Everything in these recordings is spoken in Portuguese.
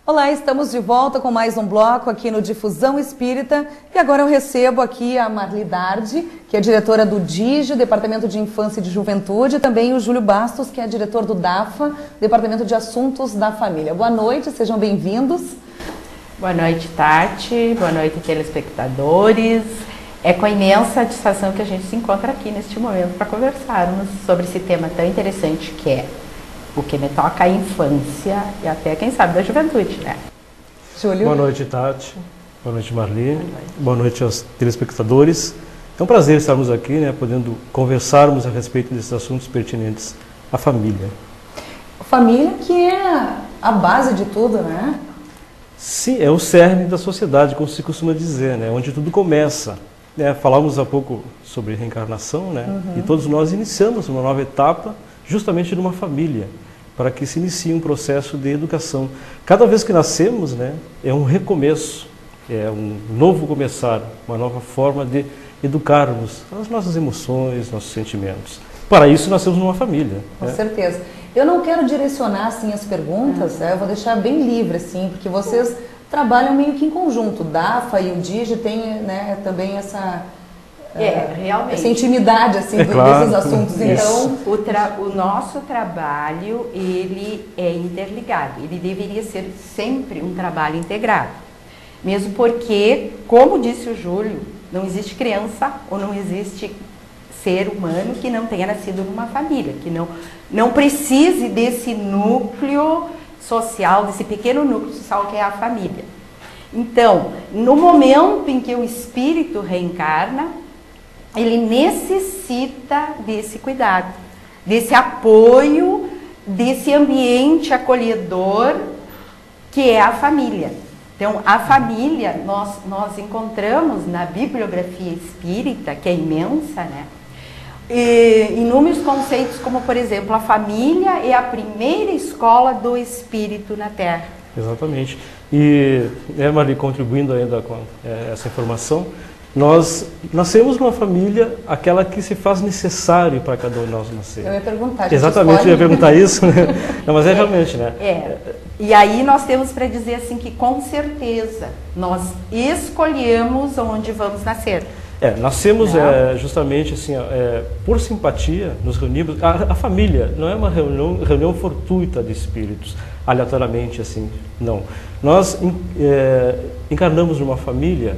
Olá, estamos de volta com mais um bloco aqui no Difusão Espírita e agora eu recebo aqui a Marli Dardi, que é diretora do DIGE, Departamento de Infância e de Juventude, e também o Júlio Bastos, que é diretor do DAFA, Departamento de Assuntos da Família. Boa noite, sejam bem-vindos. Boa noite, Tati, boa noite, telespectadores. É com imensa satisfação que a gente se encontra aqui neste momento para conversarmos sobre esse tema tão interessante que é o que me toca a infância e até, quem sabe, da juventude, né? Júlio. Boa noite, Tati. Boa noite, Marli. Boa noite aos telespectadores. É um prazer estarmos aqui, né, podendo conversarmos a respeito desses assuntos pertinentes à família. Família que é a base de tudo, né? Sim, é o cerne da sociedade, como se costuma dizer, né, onde tudo começa. Falamos há pouco sobre reencarnação, né, e todos nós iniciamos uma nova etapa justamente numa família, para que se inicie um processo de educação. Cada vez que nascemos, né, é um recomeço, é um novo começar, uma nova forma de educarmos as nossas emoções, nossos sentimentos. Para isso, nascemos numa família. Com certeza. Eu não quero direcionar assim as perguntas, eu vou deixar bem livre, assim, porque vocês trabalham meio que em conjunto. O DAFA e o DIGE têm, né, também realmente. Essa intimidade assim, desses assuntos. Então, o nosso trabalho, ele é interligado, ele deveria ser sempre um trabalho integrado. Mesmo porque, como disse o Júlio, não existe criança ou não existe ser humano que não tenha nascido numa família, que não precise desse núcleo social, desse pequeno núcleo social que é a família. Então, no momento em que o espírito reencarna, ele necessita desse cuidado, desse apoio, desse ambiente acolhedor que é a família. Então, a família, nós encontramos na bibliografia espírita, que é imensa, né? Inúmeros conceitos, como, por exemplo, a família é a primeira escola do espírito na Terra. Exatamente. E, Marli, contribuindo ainda com essa informação, nós nascemos numa família, aquela que se faz necessário para cada um de nós nascer. Eu ia perguntar. Exatamente, eu ia perguntar isso, né? Não, mas realmente, né? E aí nós temos para dizer assim que, com certeza, nós escolhemos onde vamos nascer. Nascemos justamente assim, por simpatia, nos reunimos. A família não é uma reunião fortuita de espíritos, aleatoriamente assim, não. Nós encarnamos numa família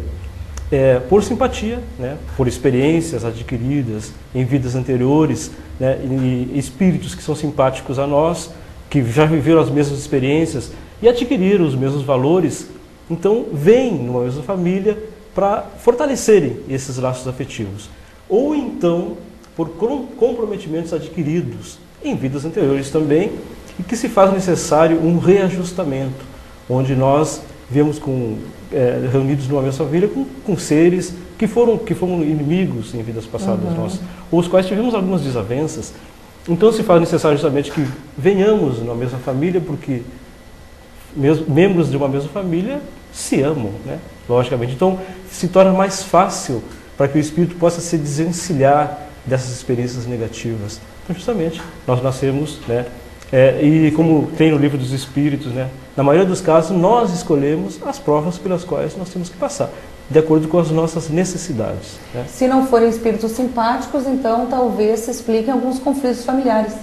por simpatia, né, por experiências adquiridas em vidas anteriores, né, e espíritos que são simpáticos a nós, que já viveram as mesmas experiências e adquiriram os mesmos valores, então vêm numa mesma família para fortalecerem esses laços afetivos. Ou então por comprometimentos adquiridos em vidas anteriores também, e que se faz necessário um reajustamento, onde nós vemos reunidos numa mesma família com seres que foram inimigos em vidas passadas nossas, ou os quais tivemos algumas desavenças. Então se faz necessário justamente que venhamos numa mesma família, porque membros de uma mesma família se amam, né? Logicamente. Então se torna mais fácil para que o espírito possa se desvencilhar dessas experiências negativas. Então justamente nós nascemos, né? E como tem no livro dos Espíritos, né, na maioria dos casos nós escolhemos as provas pelas quais nós temos que passar, de acordo com as nossas necessidades, né? Se não forem espíritos simpáticos, então talvez se expliquem alguns conflitos familiares.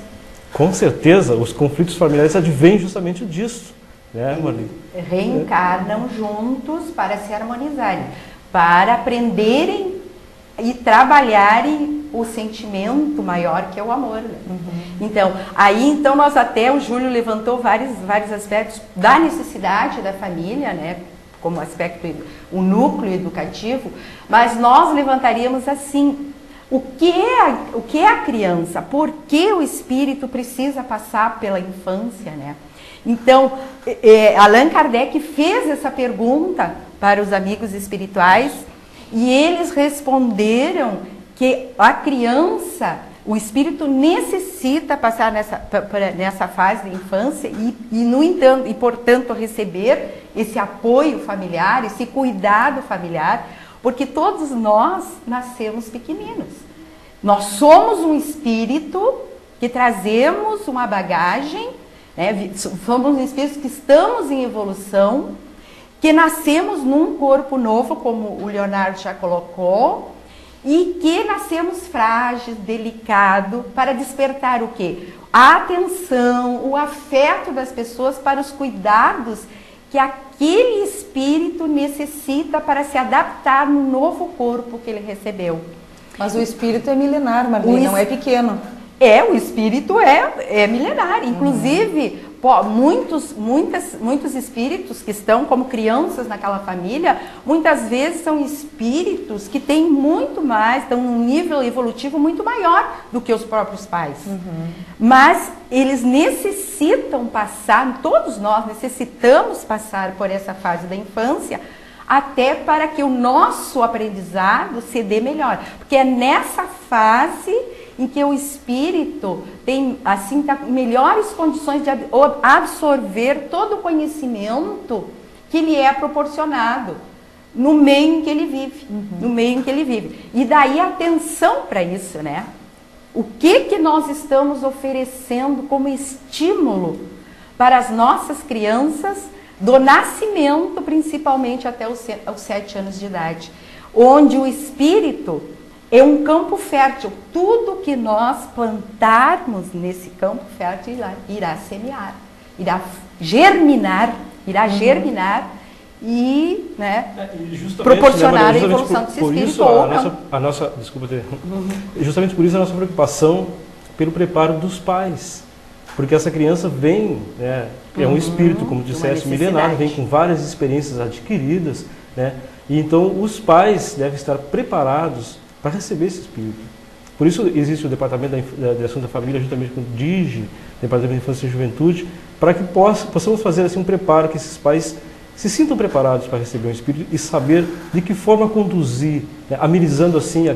Com certeza, os conflitos familiares advêm justamente disso, né, Marli? Reencarnam juntos para se harmonizarem, para aprenderem e trabalharem o sentimento maior que é o amor. Então, nós até, o Júlio levantou vários aspectos da necessidade da família, né, como aspecto, o núcleo educativo, mas nós levantaríamos assim, o que é a criança? Por que o espírito precisa passar pela infância, né? Então, Allan Kardec fez essa pergunta para os amigos espirituais e eles responderam que a criança, o espírito necessita passar nessa fase de infância no entanto, e portanto receber esse apoio familiar, esse cuidado familiar, porque todos nós nascemos pequeninos. Nós somos um espírito que trazemos uma bagagem né? Somos espíritos que estamos em evolução, que nascemos num corpo novo, como o Leonardo já colocou, e que nascemos frágeis, delicado, para despertar o quê? A atenção, o afeto das pessoas para os cuidados que aquele espírito necessita para se adaptar no novo corpo que ele recebeu. Mas o espírito é milenar, Marli, não é pequeno. O espírito é milenar. Inclusive, muitos espíritos que estão como crianças naquela família, muitas vezes são espíritos que têm muito mais, estão num nível evolutivo muito maior do que os próprios pais. Mas eles necessitam passar, todos nós necessitamos passar por essa fase da infância, até para que o nosso aprendizado se dê melhor. Porque é nessa fase em que o espírito tem assim melhores condições de absorver todo o conhecimento que lhe é proporcionado no meio em que ele vive, no meio em que ele vive. E daí a atenção para isso, né? O que nós estamos oferecendo como estímulo para as nossas crianças do nascimento, principalmente até os 7 anos de idade, onde o espírito é um campo fértil. Tudo que nós plantarmos nesse campo fértil irá semear, irá germinar e, né, proporcionar a evolução desse espírito. Justamente por isso a nossa preocupação pelo preparo dos pais. Porque essa criança vem, né, é um espírito, como disseste, milenar, vem com várias experiências adquiridas, né, e então os pais devem estar preparados para receber esse espírito. Por isso existe o Departamento de Assuntos da Família, juntamente com o DIGE, Departamento de Infância e Juventude, para que possamos fazer assim um preparo, que esses pais se sintam preparados para receber um espírito e saber de que forma conduzir, né, amenizando assim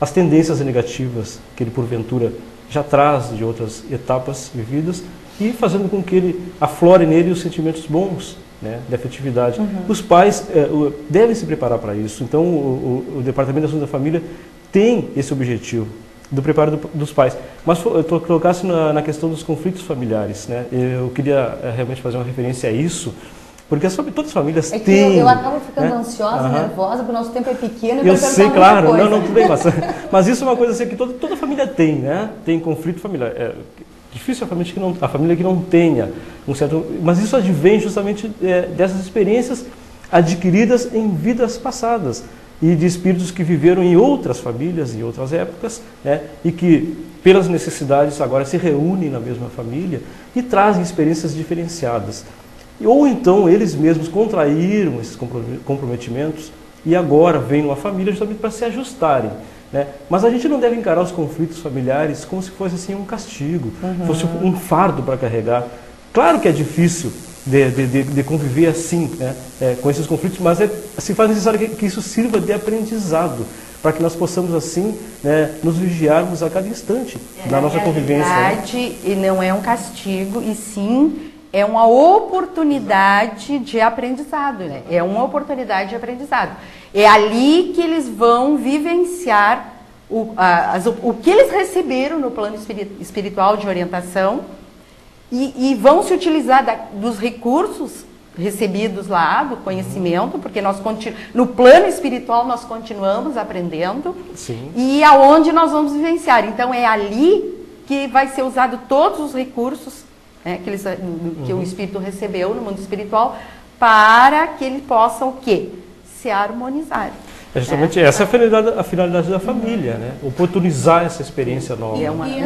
as tendências negativas que ele porventura já traz de outras etapas vividas e fazendo com que ele aflore nele os sentimentos bons, né, de afetividade. Os pais devem se preparar para isso. Então, o Departamento de Assuntos da Família tem esse objetivo, do preparo dos pais. Mas tu colocasse na questão dos conflitos familiares, né? Eu queria realmente fazer uma referência a isso, porque todas as famílias têm... Eu acabo ficando ansiosa, nervosa, porque o nosso tempo é pequeno. Eu sei, claro, não, tudo bem, mas isso é uma coisa assim que toda família tem, né? Tem conflito familiar. Difícil a família que não tenha um certo... Mas isso advém justamente dessas experiências adquiridas em vidas passadas e de espíritos que viveram em outras famílias, em outras épocas, né, e que, pelas necessidades, agora se reúnem na mesma família e trazem experiências diferenciadas. Ou então eles mesmos contraíram esses comprometimentos e agora vêm numa família justamente para se ajustarem, né? Mas a gente não deve encarar os conflitos familiares como se fosse assim um castigo, fosse um fardo para carregar. Claro que é difícil de conviver assim, né, com esses conflitos, mas se faz necessário que isso sirva de aprendizado, para que nós possamos assim, né, nos vigiarmos a cada instante da nossa convivência. Na verdade, e não é um castigo, e sim é uma oportunidade de aprendizado, né? É uma oportunidade de aprendizado. É ali que eles vão vivenciar o que eles receberam no plano espiritual de orientação e vão se utilizar dos recursos recebidos lá, do conhecimento, porque nós no plano espiritual nós continuamos aprendendo. Sim. E aonde nós vamos vivenciar. Então é ali que vai ser usado todos os recursos, né, que o espírito recebeu no mundo espiritual, para que ele possa o quê? Se harmonizar. Justamente essa é a finalidade da família, né? Oportunizar essa experiência nova.